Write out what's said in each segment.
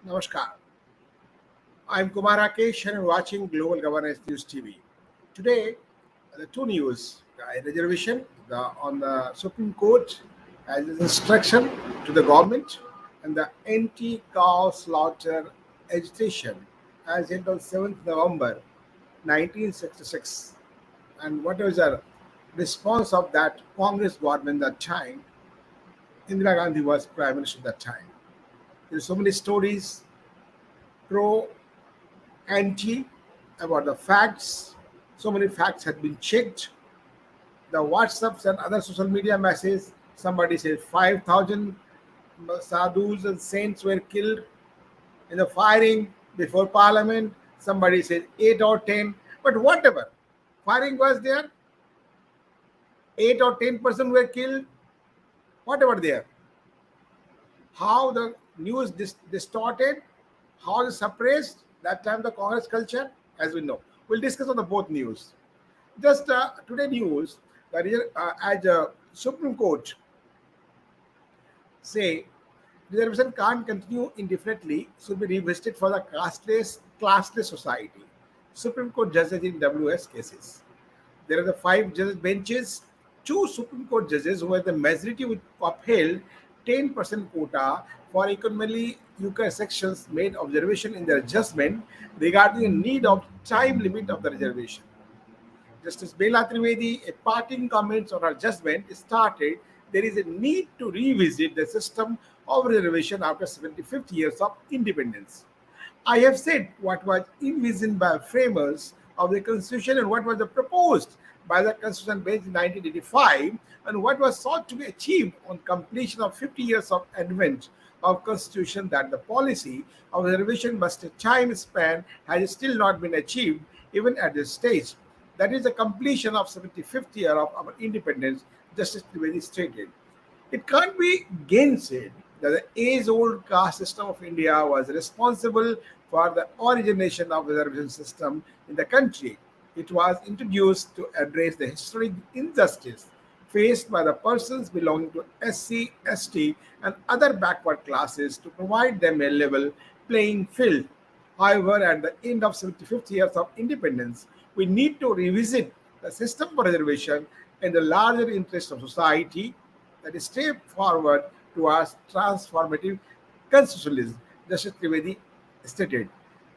Namaskar. I'm Kumar Rakesh and I'm watching Global Governance News TV. Today, the two news: the reservation on the Supreme Court as an instruction to the government, and the anti-cow slaughter agitation as held on 7th November 1966. And what was the response of that Congress government that time? Indira Gandhi was Prime Minister at that time. There are so many stories pro anti about the facts. So many facts had been checked. The WhatsApps and other social media messages. Somebody said 5,000 sadhus and saints were killed in the firing before Parliament. Somebody said 8 or 10. But whatever, firing was there. 8 or 10% were killed. Whatever there. How the news distorted, how it suppressed that time the Congress culture, as we know. We'll discuss on the both news. Just today news that is, as Supreme Court say reservation can't continue indefinitely, should be revisited for the classless society. Supreme Court judges in WS cases. There are the five judges benches. Two Supreme Court judges who were the majority would upheld 10% quota for economically weaker sections made observation in their judgment regarding the need of time limit of the reservation. Justice Bela Trivedi, a parting comments on her judgment, started there is a need to revisit the system of reservation after 75th years of independence. I have said what was envisioned by framers of the Constitution and what was proposed by the Constitution bench in 1985 and what was sought to be achieved on completion of 50 years of advent of Constitution that the policy of reservation must a time span has still not been achieved even at this stage. That is the completion of 75th year of our independence, Justice Trivedi stated. It can't be gainsaid that the age-old caste system of India was responsible for the origination of the reservation system in the country. It was introduced to address the historic injustice faced by the persons belonging to SC, ST, and other backward classes to provide them a level playing field. However, at the end of 75th years of independence, we need to revisit the system for reservation in the larger interest of society that is step forward towards transformative constitutionalism. Justice Trivedi stated.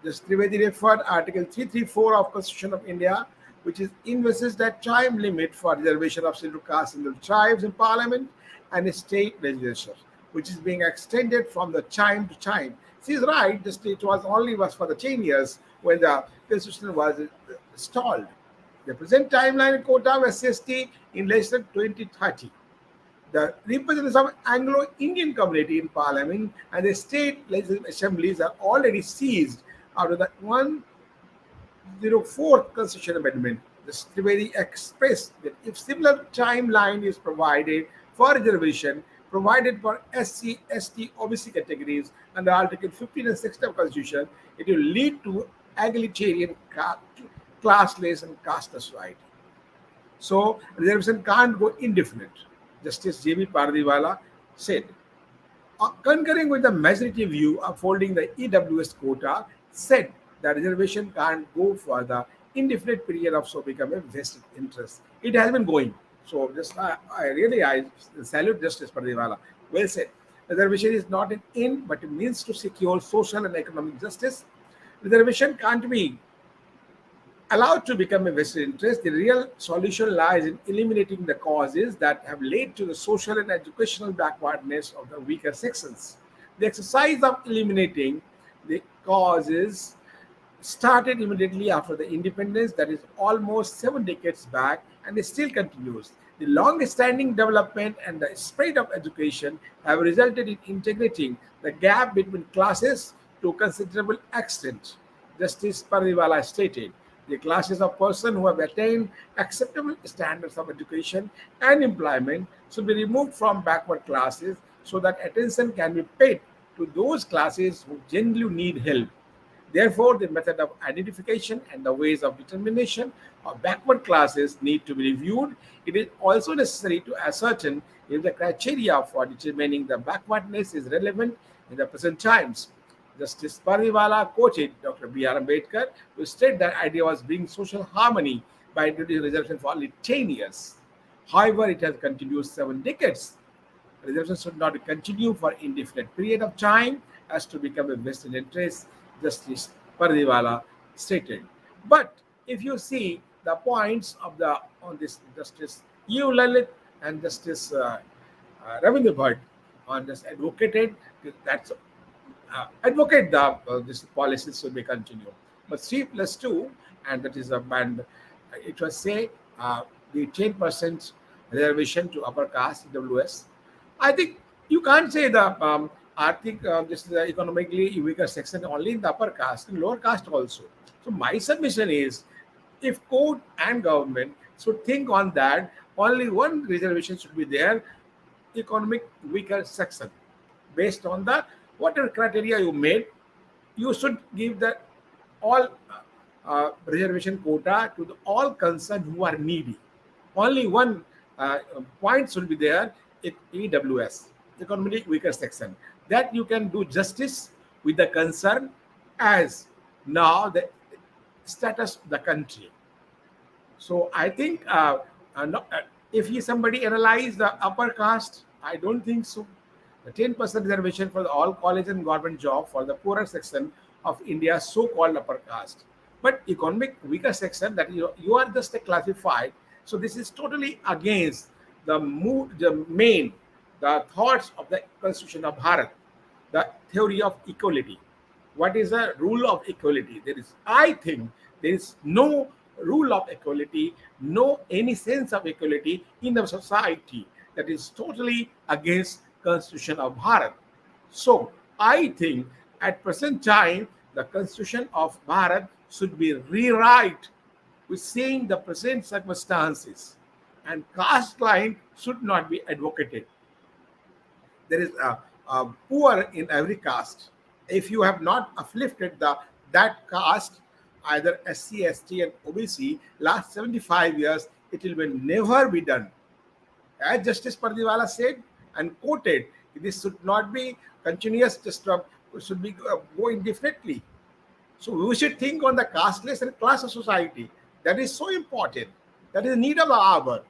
Justice Trivedi referred Article 334 of Constitution of India, which is envisages that time limit for reservation of scheduled castes in the tribes in Parliament and state legislatures, which is being extended from the time to time. She is right. The state was for the 10 years when the constitution was stalled. The present timeline quota of SCST in less than 2030. The representatives of Anglo-Indian community in Parliament and the state legislative assemblies are already seized out of the 104th Constitution Amendment. The Trivedi expressed that if similar timeline is provided for reservation, provided for SC, ST, OBC categories under Article 15 and 16 of Constitution, it will lead to egalitarian, classless, and casteless society. So reservation can't go indefinite. Justice J.B. Pardiwala said, concurring with the majority view upholding the EWS quota, said that reservation can't go for the indefinite period of so become a vested interest. It has been going. So just I salute Justice Pardiwala. Well said. Reservation is not an end but a means to secure social and economic justice. Reservation can't be allowed to become a vested interest. The real solution lies in eliminating the causes that have led to the social and educational backwardness of the weaker sections. The exercise of eliminating the causes started immediately after the independence, that is almost 7 decades back, and it still continues. The long-standing development and the spread of education have resulted in integrating the gap between classes to a considerable extent. Justice Pardiwala stated, the classes of persons who have attained acceptable standards of education and employment should be removed from backward classes so that attention can be paid to those classes who genuinely need help. Therefore, the method of identification and the ways of determination of backward classes need to be reviewed. It is also necessary to ascertain if the criteria for determining the backwardness is relevant in the present times. Justice Pariwala quoted Dr. B.R. Ambedkar, who stated that idea was bringing social harmony by introducing reservation for only 10 years. However, it has continued 7 decades. Reservations should not continue for indefinite period of time as to become a vested interest, Justice Pardiwala stated. But if you see the points of the on this Justice U. Lalit and Justice Ravindra Bhatt on this advocated that's advocate the this policies should be continued. But 3+2, and that is a band. It was say the 10% reservation to upper caste EWS. I think you can't say the Arctic this is the economically weaker section only in the upper caste, in lower caste also. So my submission is, if court and government should think on that, only one reservation should be there, economic weaker section, based on the whatever criteria you made, you should give the all reservation quota to the all concerned who are needy. Only one point should be there in EWS, economically weaker section, that you can do justice with the concern as now the status of the country. So I think if he somebody analyze the upper caste, I don't think so. The 10% reservation for the all college and government job for the poorer section of India's so-called upper caste. But economic weaker section, that you are just a classified. So this is totally against the mood, the thoughts of the Constitution of Bharat, the theory of equality. What is the rule of equality? I think there is no rule of equality, no any sense of equality in the society. That is totally against Constitution of Bharat. So I think at present time the Constitution of Bharat should be rewrite with seeing the present circumstances, and caste line should not be advocated. There is a poor in every caste. If you have not uplifted that caste, either SC, ST, and OBC, last 75 years, it will be never be done. As Justice Pardiwala said and quoted, this should not be continuous, just should be go indefinitely. So we should think on the casteless and class of society. That is so important. That is need of the hour.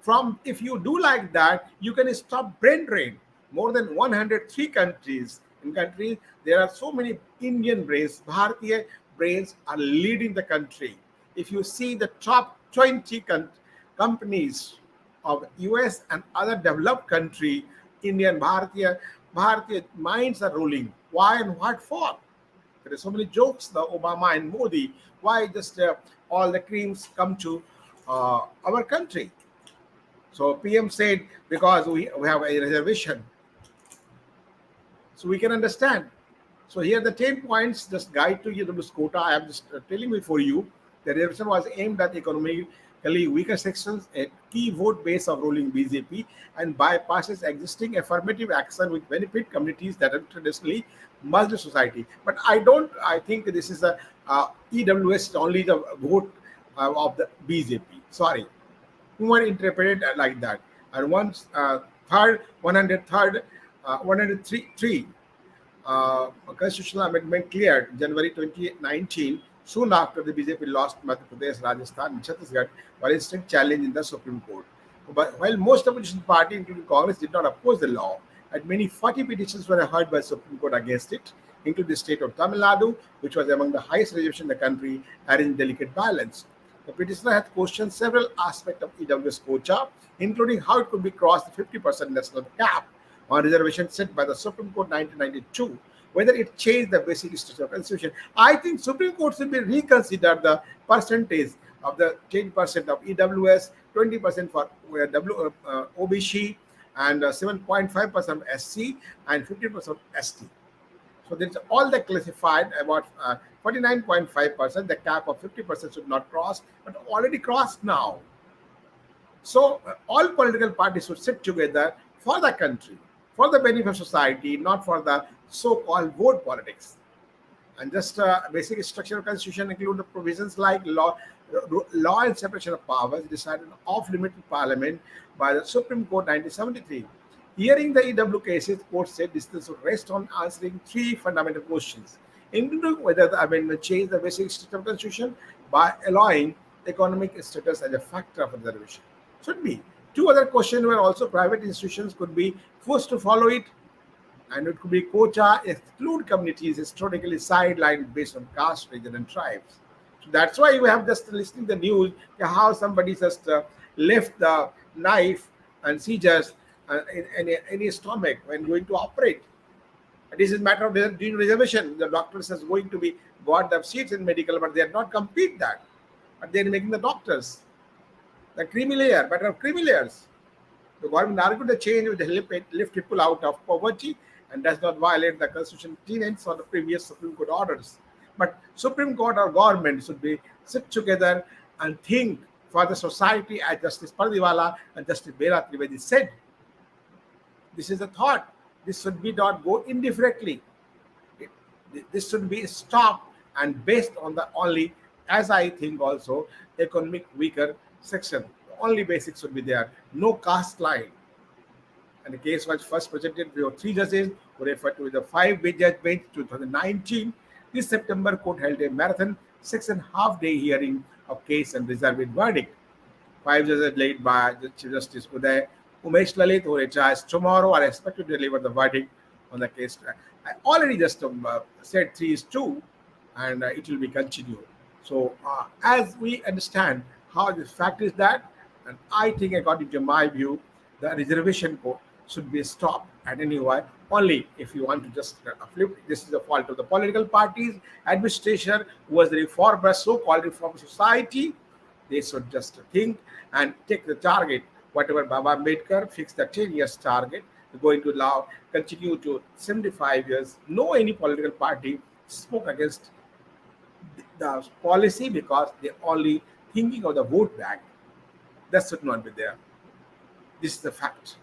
From if you do like that, you can stop brain drain. More than 103 countries. In countries, there are so many Indian brains, Bharatiya brains are leading the country. If you see the top 20 companies of US and other developed country, Indian Bharatiya minds are ruling. Why and what for? There are so many jokes, the Obama and Modi. Why just all the creams come to our country? So PM said because we have a reservation. So we can understand. So here the 10 points just guide to you the quota. I am just telling you for you. The reservation was aimed at economically weaker sections, a key vote base of ruling BJP, and bypasses existing affirmative action which benefit communities that are traditionally Muslim society. But I think this is a EWS only the vote of the BJP. Sorry. Kumar interpreted like that. And once third, 103 constitutional amendment cleared January 2019, soon after the BJP lost Madhya Pradesh, Rajasthan, and Chhattisgarh, while instant challenge in the Supreme Court. But while most opposition parties, including Congress, did not oppose the law, and many 40 petitions were heard by Supreme Court against it, including the state of Tamil Nadu, which was among the highest reservation in the country, had in delicate balance. The petitioner had questioned several aspects of EWS quota, including how it could be crossed the 50% national cap on reservation set by the Supreme Court 1992, whether it changed the basic structure of constitution. I think Supreme Court should be reconsider the percentage of the 10% of EWS, 20% for OBC, and 7.5% of SC, and 15% of ST. So there's all the classified about 49.5%. The cap of 50% should not cross, but already crossed now. So all political parties should sit together for the country, for the benefit of society, not for the so-called vote politics. And just basic structure of constitution include the provisions like law and separation of powers decided off-limit parliament by the Supreme Court 1973. Hearing the EW cases, court said decisions would rest on answering three fundamental questions, including whether the amendment changed the basic structure of the constitution by allowing economic status as a factor of reservation. Should be. Two other questions were also private institutions could be forced to follow it, and it could be quota exclude communities historically sidelined based on caste, region, and tribes. So that's why you have just listening the news how somebody just left the knife and seizures in his stomach when going to operate. This is matter of doing reservation. The doctors is going to be got the seats in medical, but they are not complete that. But they are making the doctors the creamy layer, matter of creamy layers. The government argued the change would help lift people out of poverty and does not violate the constitutional tenets or the previous Supreme Court orders. But Supreme Court or government should be sit together and think for the society, as Justice Pardiwala and Justice Bera Trivedi said. This is the thought. This should be not go indifferently. This should be stopped and based on the only, as I think also, economic weaker section. Only basics should be there. No caste line. And the case was first presented before three judges who referred to the five-judge bench 2019. This September, court held a marathon 6.5 day hearing of case and reserved verdict. Five judges led by Chief Justice Umesh Lalit, who retires tomorrow, are expected to deliver the verdict on the case. I already just said 3-2, and it will be continued. So, as we understand how this fact is that, and I think, according to my view, the reservation code should be stopped at any way. Only if you want to just flip, this is the fault of the political parties, administration, who was the reformer, so-called reform society. They should just think and take the target. Whatever Baba Ambedkar fixed the 10 years target, they're going to allow continue to 75 years. No any political party spoke against the policy because they're only thinking of the vote bank. That should not be there. This is the fact.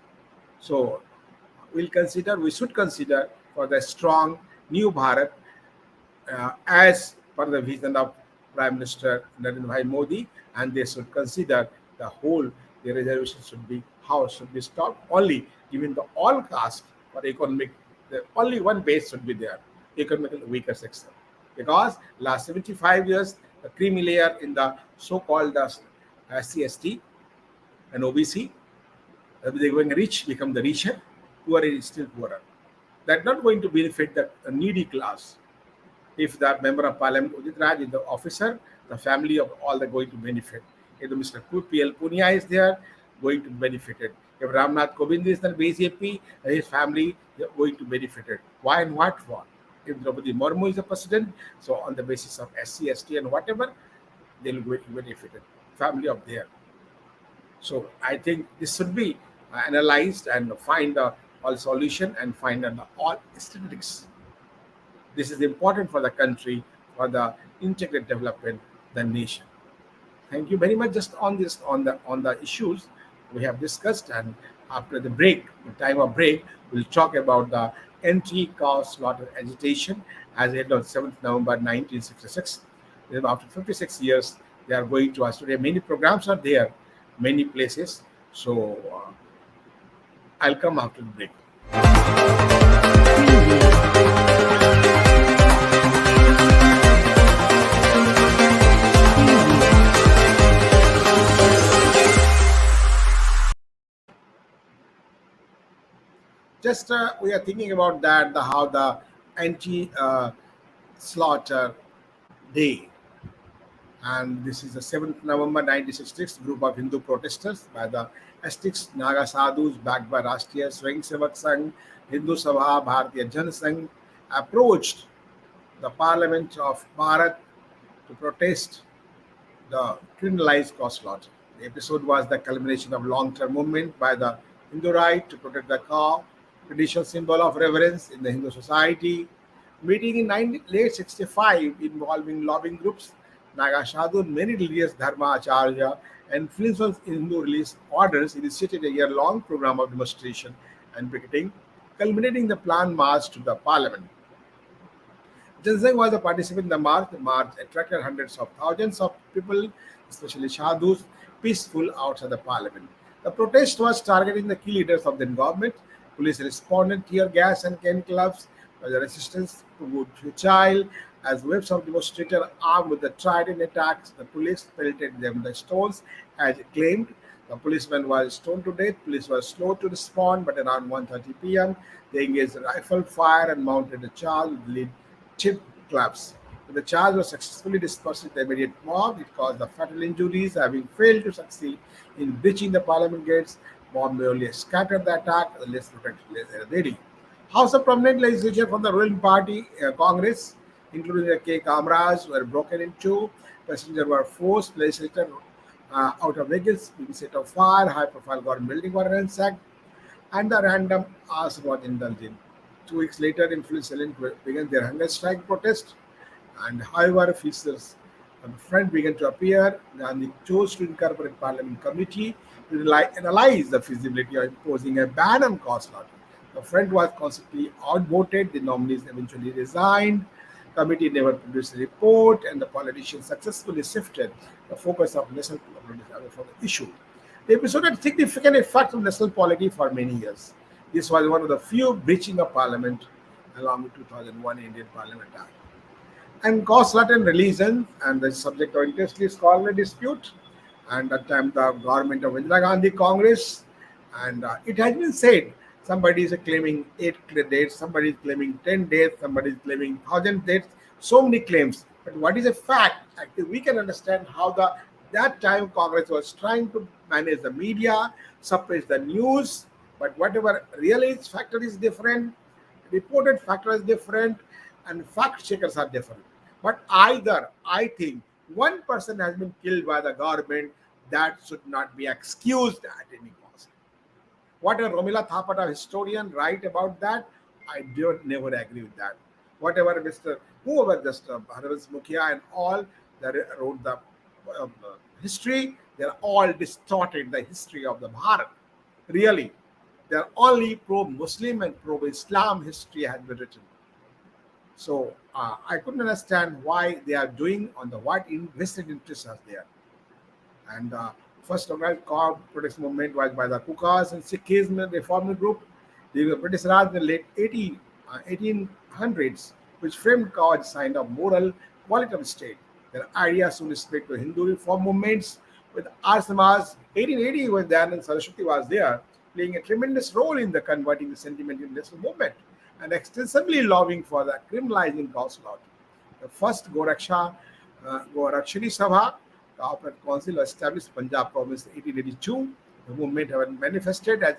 So we should consider for the strong new Bharat as per the vision of Prime Minister Narendra Bhai Modi, and they should consider the whole the reservation should be how it should be stopped. Only given the all caste for economic, the only one base should be there, economically weaker section. Because last 75 years, the creamy layer in the so-called CST and OBC, they're going rich, become the richer, poor is still poorer. That's not going to benefit the needy class. If the member of parliament Udit Raj is the officer, the family of all are going to benefit. If the Mr. PL Punia is there, going to benefit it. If Ramnath Kovind is the BJP, his family is going to benefit it. Why and what for? If Draupadi Murmu is the president, so on the basis of SC, ST and whatever, they'll benefit it. Family of there. So I think this should be analyzed and find the all solution and find all statistics. This is important for the country, for the integrated development, the nation. Thank you very much. Just on this, on the issues we have discussed, and after the break, the time of break, we'll talk about the anti-cow slaughter agitation as held on 7th November 1966. After 56 years, they are going to Australia. Many programs are there, many places. So I'll come after the break. Just we are thinking about that, how the anti-slaughter day, and this is the 7th November 1966. Group of Hindu protesters by the Astics Naga Sadhus backed by Rashtriya Swayam Sevak Sangh, Hindu Sabha, Bharatiya Jan Sangh approached the Parliament of Bharat to protest the criminalized cow slaughter. The episode was the culmination of long-term movement by the Hindu right to protect the cow, traditional symbol of reverence in the Hindu society. Meeting in late 65 involving lobbying groups, Naga Sadhu and many religious Dharma Acharya and influential Hindu religious orders initiated a year-long program of demonstration and picketing, culminating the planned march to the parliament. Janzang was a participant in the march. The march attracted hundreds of thousands of people, especially Sadhus, peaceful outside the parliament. The protest was targeting the key leaders of the government Police responded tear gas and cane clubs as a resistance proved futile. As waves of demonstrators armed with the trident attacks, the police pelted them with stones, as it claimed. The policeman was stoned to death. Police were slow to respond, but around 1:30 p.m., they engaged rifle fire and mounted a charge with lead tip clubs. When the charge was successfully dispersed with the immediate mob, it caused the fatal injuries, having failed to succeed in breaching the parliament gates. Mob merely scattered the attack, the less protected lady. House of prominent legislature from the ruling party, Congress, including the K. Kamraj, were broken into. Passengers were forced, legislators out of vehicles, being set of fire, high-profile government building were ransacked, and the random ask was indulged in. 2 weeks later, influential began their hunger strike protest, and however, officials on the front began to appear. Gandhi chose to incorporate Parliament committee to analyze the feasibility of imposing a ban on cost lottery. The front was constantly outvoted. The nominees eventually resigned. Committee never produced a report, and the politicians successfully shifted the focus of national politics away from the issue. The episode had significant effect on national polity for many years. This was one of the few breaching of parliament along with 2001 Indian Parliament Act. And caused certain religion and the subject of intensely scholarly dispute. And at the time, the government of Indira Gandhi Congress, and it has been said somebody is claiming 8 dates, somebody is claiming 10 days, somebody is claiming 1,000 dates, so many claims. But what is a fact? Actually, we can understand how the that time Congress was trying to manage the media, suppress the news, but whatever real is factor is different, reported factor is different, and fact checkers are different. But either I think one person has been killed by the government, that should not be excused at any cost. What a Romila Thapata historian write about that, I don't never agree with that. Whatever Mr. whoever just Bharavans Mukhia and all that wrote the history, they're all distorted the history of the Bharat. Really, they're only pro-Muslim and pro-Islam history has been written. So I couldn't understand why they are doing on the what invested interests are there. And first organized car protest movement was by the Kukas and Sikhism reform group during the British Raj in the late 1800s, which framed cause sign of moral quality of state. Their idea soon spread to Hindu reform movements with Arsamas. 1880 when Dayanand Saraswati was there, playing a tremendous role in the converting the sentiment in national movement and extensively lobbying for the criminalizing caste law. The first Gorakshani Sabha, the Opera Council, was established in Punjab province in 1882. The movement had manifested as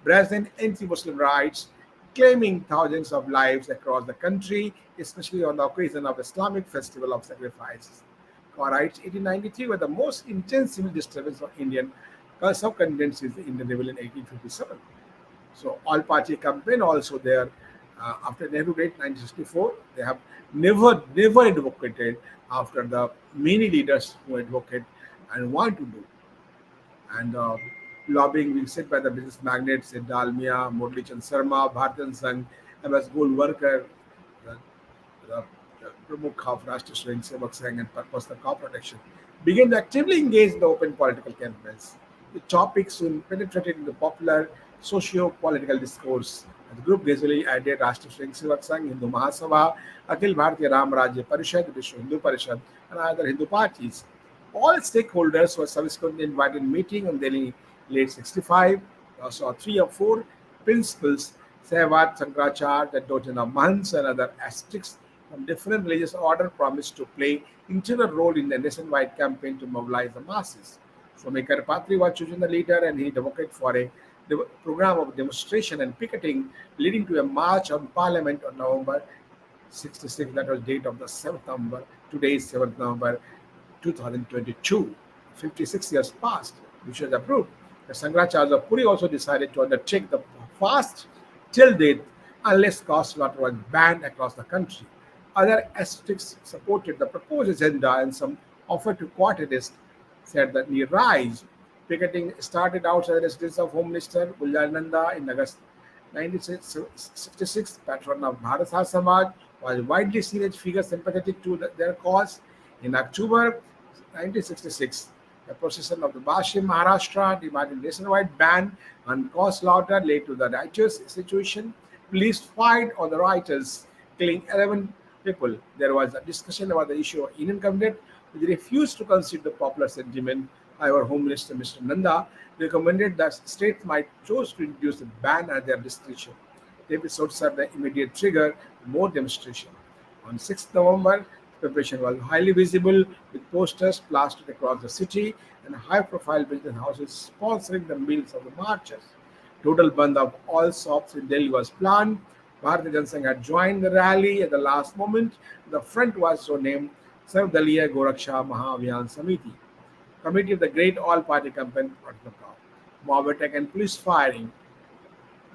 brazen anti-Muslim rights, claiming thousands of lives across the country, especially on the occasion of Islamic festival of sacrifices. Quraysh 1893 were the most intense civil disturbance of Indian subcontinents in the Indian Rebellion 1857. So all party campaign also there after Nehru date 1964. They have never advocated after the many leaders who advocate and want to do. And lobbying being said by the business magnates in Dalmia, Murli Chand Sarma, Bharatan Sangh, MS Golwalkar, the, the Pramukh of Rashtriya Swayam Sevak Sangh and Purpose the Cow Protection, began to actively engage in the open political campaigns. The topic soon penetrated into popular socio-political discourse. The group gradually added Rashtriya Swayam Sevak Sangh, Hindu Mahasabha, Akhil Bharatiya Ram Rajya Parishad, Vishwa Hindu Parishad, and other Hindu parties. All stakeholders were subsequently invited in meeting on Delhi late 65. Saw 3 or 4 principles, Sehwat, Sankracharya, the dozen of Mahants and other ascetics from different religious order promised to play integral role in the nationwide campaign to mobilize the masses. So Mekar Patri was chosen the leader and he advocated for a program of demonstration and picketing leading to a march on parliament on November 66. That was date of the 7th November. Today is 7th November 2022. 56 years passed, which was approved. The Sankracharya of Puri also decided to undertake the fast till date unless caste slaughter was banned across the country. Other ascetics supported the proposed agenda and some offered to quotidists said that near rise. Picketing started outside the residence of Home Minister Guljananda in August 1966. Patron of Bharat Samaj was widely seen as figure sympathetic to their cause. In October 1966, The procession of the Bashim Maharashtra demanding nationwide ban on caste slaughter led to the righteous situation. Police fight on the rioters, killing 11 people. There was a discussion about the issue of Indian cabinet, which refused to consider the popular sentiment. However, Home Minister Mr. Nanda recommended that states might choose to introduce a ban at their discretion. The episode served the immediate trigger for more demonstration. On 6th November, preparation was highly visible with posters plastered across the city and high-profile business houses sponsoring the meals of the marchers. Total band of all shops in Delhi was planned. Bharatiya Janata Sangh had joined the rally at the last moment. The front was so named Sarvdaliya Goraksha Mahavyan Samiti, Committee of the Great All-Party Campaign of the mob attack and police firing.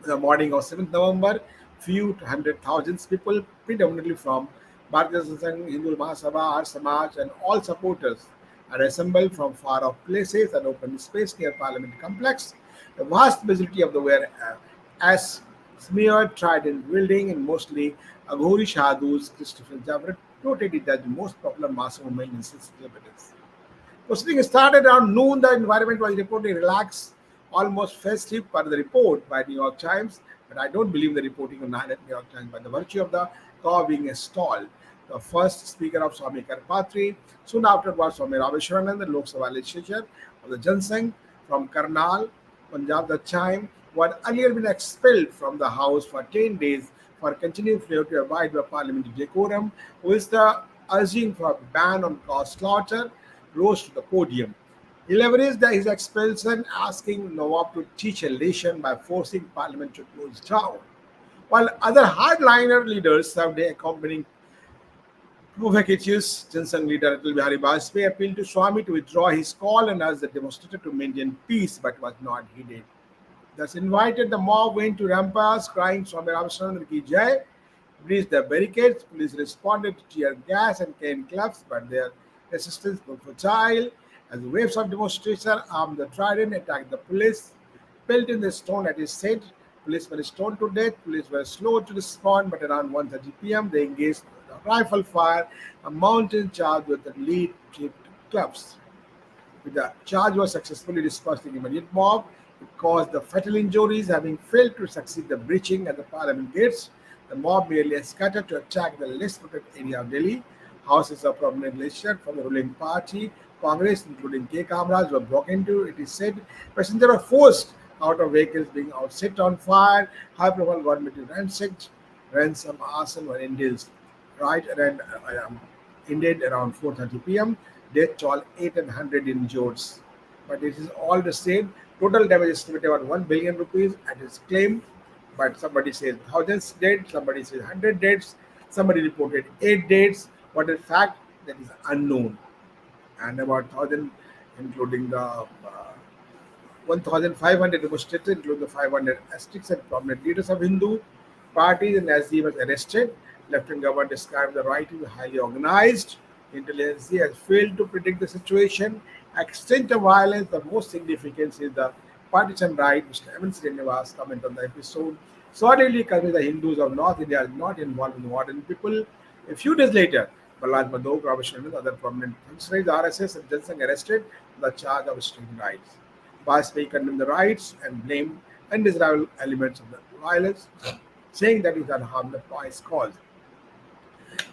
The morning of 7th November, few hundred thousands people, predominantly from Bharatiya Janata Sangh, Hindu Mahasabha, Arya Samaj, and all supporters, are assembled from far off places and open space near Parliament complex. The vast majority of the were as smeared, trident wielding, and mostly Aghori Shadus, Christopher Javrit, noted it as the most popular mass movement in 60 evidence. Proceeding started around noon. The environment was reportedly relaxed, almost festive per the report by New York Times, but I don't believe the reporting of New York Times by the virtue of the car being installed. The first speaker of Swami Karpatri, soon after was Swami Raveshwaran, the Lok Sabha legislature of the Jansangh from Karnal, Punjab. The Chime, who had earlier been expelled from the House for 10 days for continuing failure to abide by parliamentary decorum, who is the urging for a ban on caste slaughter, rose to the podium. He leveraged his expulsion, asking Nawab to teach a lesson by forcing parliament to close down. While other hardliner leaders served the accompanying provocateurs, Jansangh leader Atal Bihari Vajpayee appealed to Swami to withdraw his call and asked the demonstrators to maintain peace, but was not heeded. Thus invited, the mob went to ramparts, crying Swami Ramachandra ki Jai, breached the barricades. Police responded to tear gas and cane clubs, but their resistance was futile. As waves of demonstration armed the trident, attacked the police, pelted the stone at his head. Police were stoned to death. Police were slow to respond, but around 1:30 p.m. they engaged a rifle fire, a mountain charge with the lead tipped clubs. The charge was successfully dispersed in the immediate mob. It caused the fatal injuries, having failed to succeed the breaching at the parliament gates. The mob merely scattered to attack the less protected area of Delhi. Houses of prominent leadership from the ruling party, Congress, including K. Kamraj, were broken into. It is said passengers were forced out of vehicles being set on fire. High-profile government ransacked, ransom arson were indulged. Right around ended around 4:30 p.m. Death toll 800 injured. But it is all the same. Total damage estimated about 1 billion rupees at its claim. But somebody says thousands dead, somebody says 100 deaths, somebody reported 8 deaths. But in fact, that is unknown. And about 1,000, including the 1,500 demonstrators, including the 500 astics and prominent leaders of Hindu parties, and as he was arrested, Lieutenant Governor described the rioting as highly organized. Intelligence has failed to predict the situation. Extent of violence, the most significant is the partisan right. Mr. Evan Srinivas comment on the episode. Solidly convinced the Hindus of North India are not involved in war and people. A few days later, Balaj Madhok, Raveshwaran, and other prominent functionaries, RSS, and Jansangh arrested on the charge of restraining riots. Vajpayee condemned the riots and blamed undesirable elements of the violence, saying that it had harmed the pious cause.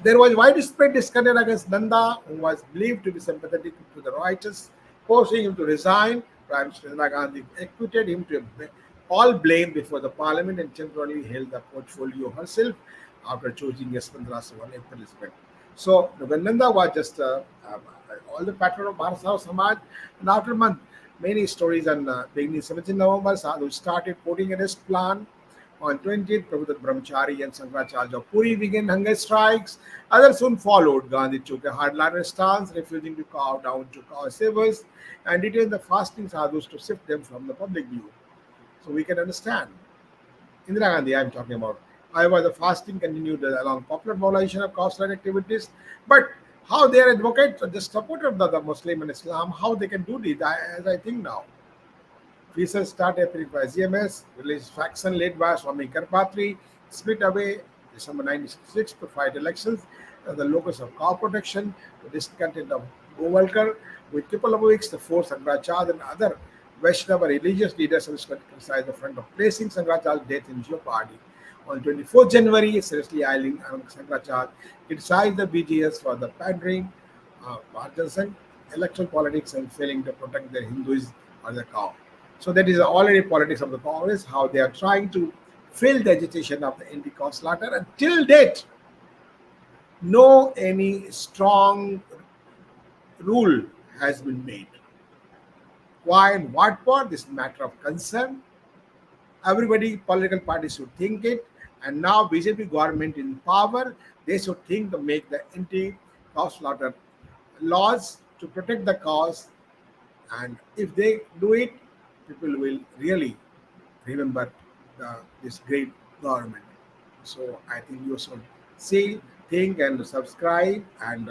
There was widespread discontent against Nanda, who was believed to be sympathetic to the rioters, forcing him to resign. Prime Minister Indira Gandhi acquitted him to all blame before the parliament and temporarily held the portfolio herself after choosing Yashwant Rasuwan as replacement. So Nanda was just all the patron of Bharata Samaj, and after a month, many stories on beginning 17th November, Sadhu started putting arrest plan. On 20th, Prabhupada Brahmachari and Shankaracharya of Puri began hunger strikes. Others soon followed. Gandhi took a hardliner stance, refusing to cow down to cow savers and detained the fasting sadhus to sift them from the public view. So we can understand. Indira Gandhi, I am talking about. However, the fasting continued along popular mobilization of caste-led activities. But how they are advocates or the supporter of the Muslim and Islam, how they can do this, as I think now. Officers started appearing by GMS, religious faction led by Swami Karpatri, split away December 1966 to fight elections as the locus of cow protection, the discontent of Govalkar, with couple of weeks, the four Sangrachad and other Vaishnava religious leaders have criticized the front of placing Sangrachad's death in jeopardy. On 24th January, seriously Eileen Sangrachad criticized the BGS for the pandering, partisan electoral politics and failing to protect their Hindus or the cow. So that is already politics of the Congress, how they are trying to fill the agitation of the anti-cow slaughter. And till date, no any strong rule has been made. Why and what for? This is a matter of concern. Everybody, political parties should think it. And now BJP government in power, they should think to make the anti-cow slaughter laws to protect the cows. And if they do it, people will really remember this great government. So I think you should see, think, and subscribe and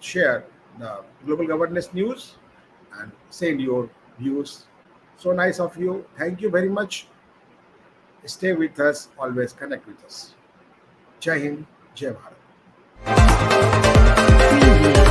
share the global governance news and send your views. So nice of you. Thank you very much. Stay with us. Always connect with us. Jai Hind, Jai Bharat.